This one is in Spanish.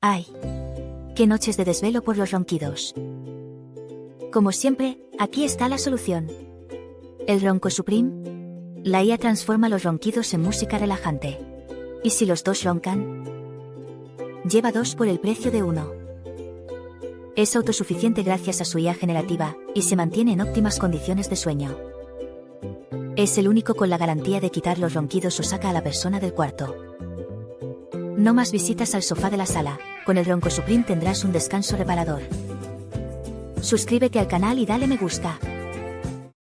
Ay, qué noches de desvelo por los ronquidos. Como siempre, aquí está la solución. El Ronco Supreme. La IA transforma los ronquidos en música relajante. ¿Y si los dos roncan? Lleva 2 por el precio de 1. Es autosuficiente gracias a su IA generativa, y se mantiene en óptimas condiciones de sueño. Es el único con la garantía de quitar los ronquidos o saca a la persona del cuarto. No más visitas al sofá de la sala, con el Ronco Supreme tendrás un descanso reparador. Suscríbete al canal y dale me gusta.